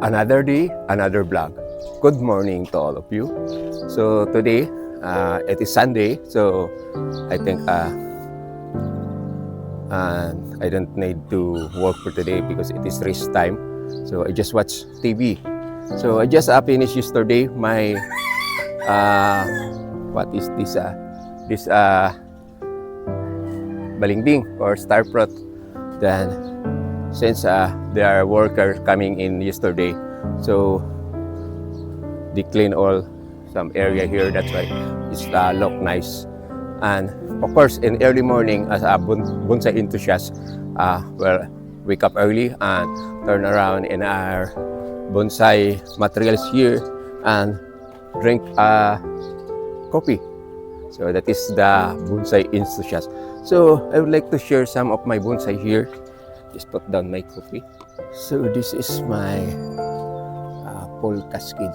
Another day, another vlog. Good morning to all of you. So today, it is Sunday, so I think I don't need to work for today because it is rest time. So I just watch TV. So I just finished yesterday my what is this? This balingding or star fruit. Then since there are workers coming in yesterday, so they clean all some area here. That's why it's look nice. And of course, in early morning, as a bonsai enthusiast, well, wake up early and turn around in our bonsai materials here and drink coffee. So that is the bonsai enthusiast. So I would like to share some of my bonsai here. Just put down my coffee. So this is my pole cascade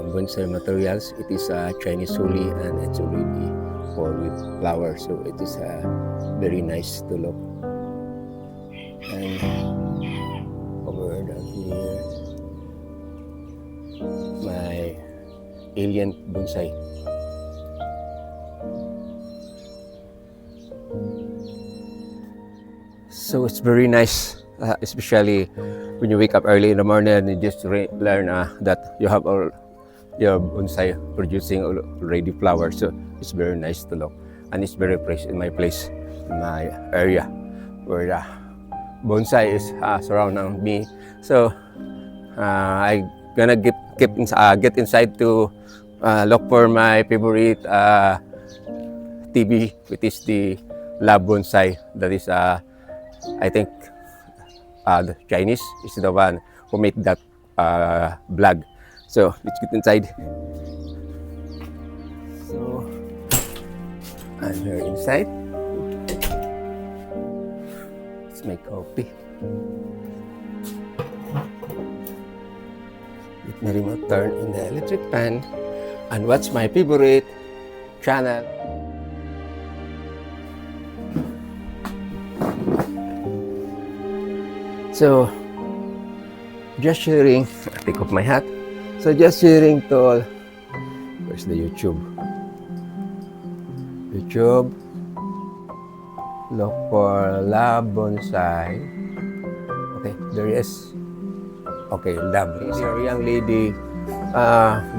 bonsai materials. It is Chinese holly and it's already full with flowers. So it is very nice to look. And over down here, my alien bonsai. So it's very nice, especially when you wake up early in the morning and you just learn that you have all your bonsai producing already flowers. So it's very nice to look, and it's very fresh in my place, in my area where the bonsai is surrounding me. So I gonna get inside to look for my favorite TV, which is the Lab Bonsai. That is I think the Chinese is the one who made that vlog. So let's get inside. So I'm here inside. Let's make coffee. Let me remote turn on the electric fan and watch my favorite channel. So, just sharing, take off my hat. So, just sharing to all. Where's the YouTube? YouTube. Look for Lab Bonsai. Okay, there is. Okay, lovely. This young lady,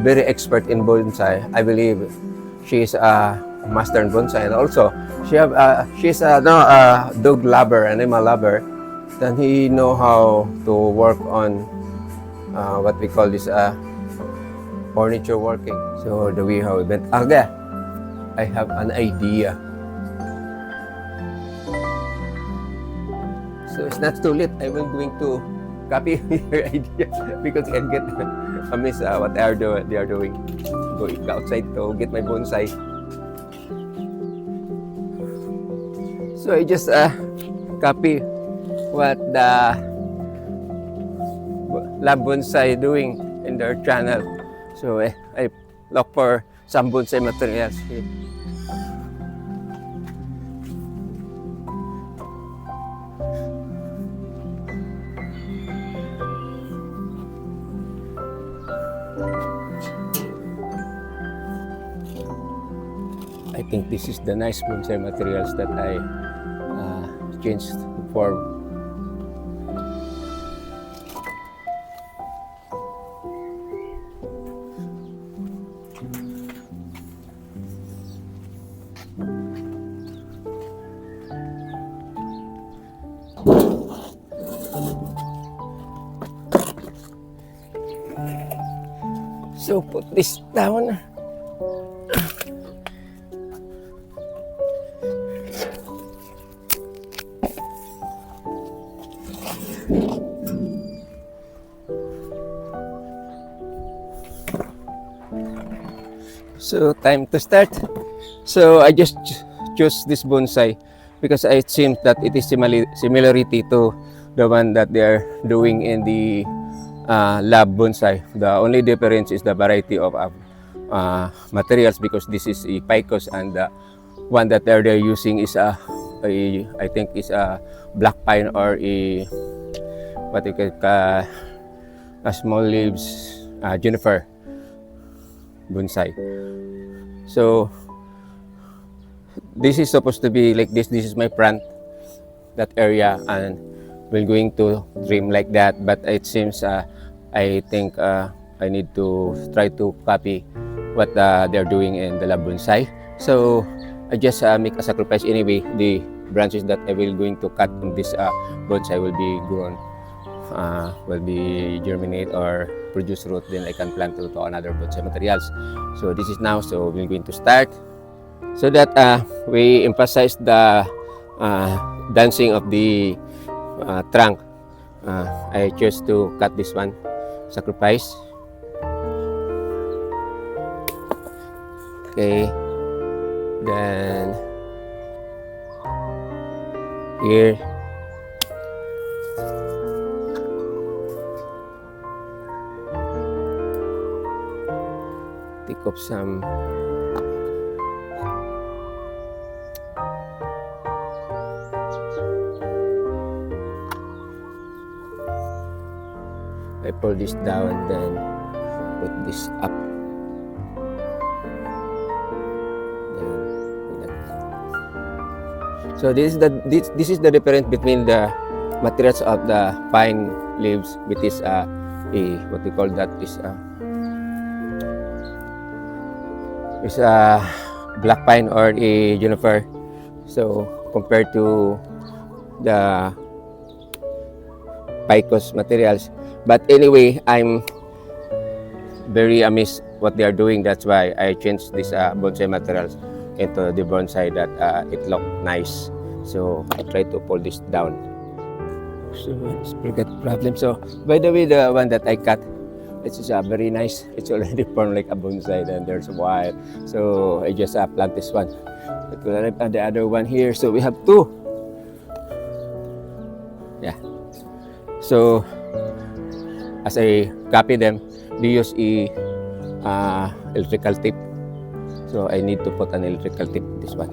very expert in bonsai. I believe she is a master in bonsai, and also she's a dog lover, animal lover. Then he know how to work on what we call this furniture working. So the way how it went. Okay, I have an idea. So it's not too late. I will going to copy your idea because I get miss what they are doing. Go outside to get my bonsai. So I just copy what the Lab Bonsai doing in their channel. So I look for some bonsai materials here. I think this is the nice bonsai materials that I changed the form. So put this down. So time to start. So I just chose this bonsai because it seems that it is similarity to the one that they are doing in the Lab Bonsai. The only difference is the variety of materials, because this is a picos and the one that they're using is I think is a black pine or a what you call small leaves juniper bonsai. So this is supposed to be like this. This is my front, that area, and we're going to trim like that. But it seems I think I need to try to copy what they're doing in the lab bonsai. So I just make a sacrifice anyway. The branches that I will going to cut in this bonsai will be grown, will be germinate or produce root. Then I can plant to another bonsai materials. So this is now. So we're going to start, so that we emphasize the dancing of the trunk. I choose to cut this one, sacrifice. Okay, then here take off some I pull this down, then put this up. So this is the difference between the materials of the pine leaves, which is what we call that is a black pine or a juniper. So compared to the picos materials. But anyway, I'm very amazed what they are doing. That's why I changed this bonsai materials into the bonsai that it looked nice. So I try to pull this down. So it's pretty good problem. So by the way, the one that I cut, it's very nice. It's already formed like a bonsai. Then there's a wire. So I just plant this one. But we'll plant the other one here. So we have two. Yeah. So as I copy them, they use electrical tip. So I need to put an electrical tip this one.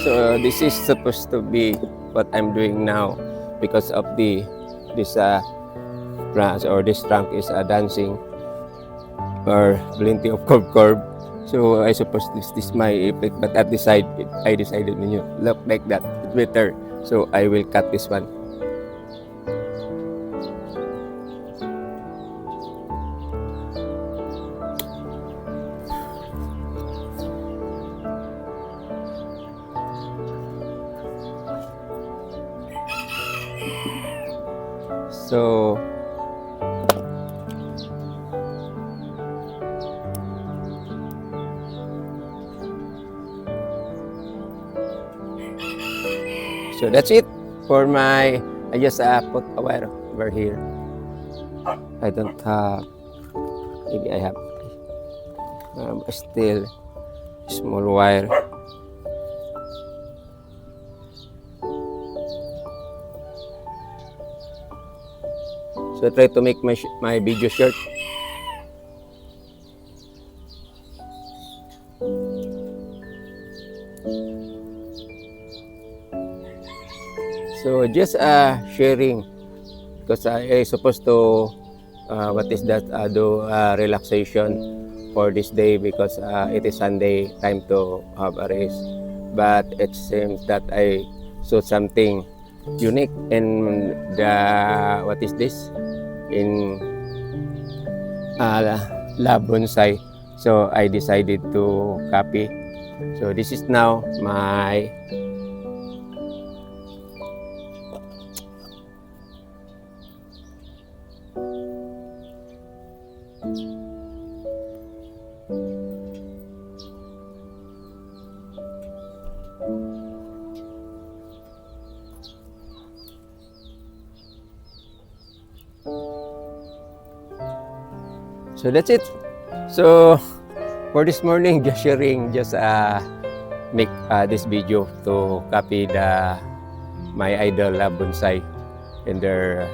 So this is supposed to be what I'm doing now, because of this branch or this trunk is dancing or plenty of curve. So I suppose this is my effect, but at the side I decided when you look like that it's better, so I will cut this one. So that's it for my. I just put a wire over here. I don't have. Maybe I have still small wire. So I try to make my video short. So just sharing, because I supposed to what is that, do relaxation for this day, because it is Sunday, time to have a rest. But it seems that I saw something unique in the, what is this, in lab bonsai. So I decided to copy. So this is now my So that's it. So for this morning, just sharing, just make this video to copy my idol bonsai in their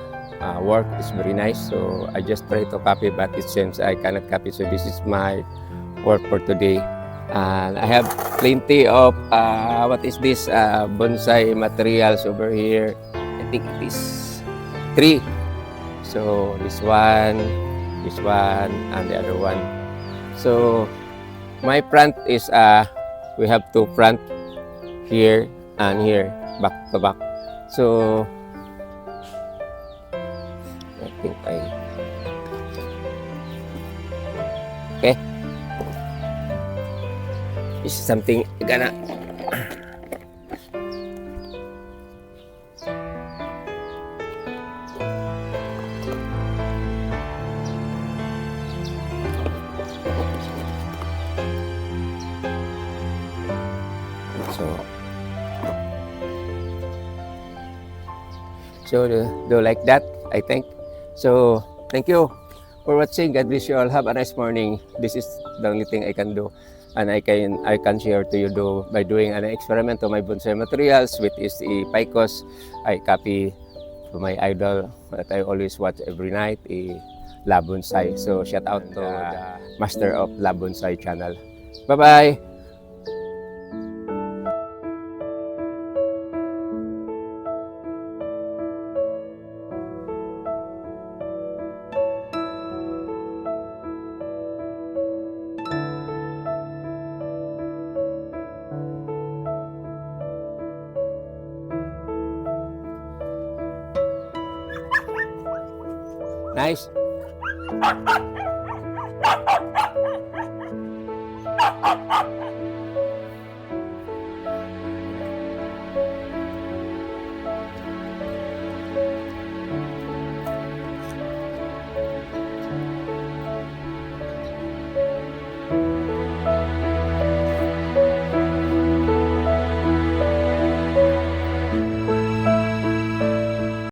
work is very nice. So I just try to copy, but it seems I cannot copy. So this is my work for today. And I have plenty of what is this bonsai materials over here. I think it is 3. So this one, and the other one. So my plant is we have 2 plant here and here, back to back. So I think okay. This is something gonna so do like that, I think. So thank you for watching. God bless you all. Have a nice morning. This is the only thing I can do, and I can share to you by doing an experiment to my bonsai materials, which is the picos. I copy to my idol that I always watch every night, La Bonsai. So shout out to the master of La Bonsai channel. Bye bye. Nice.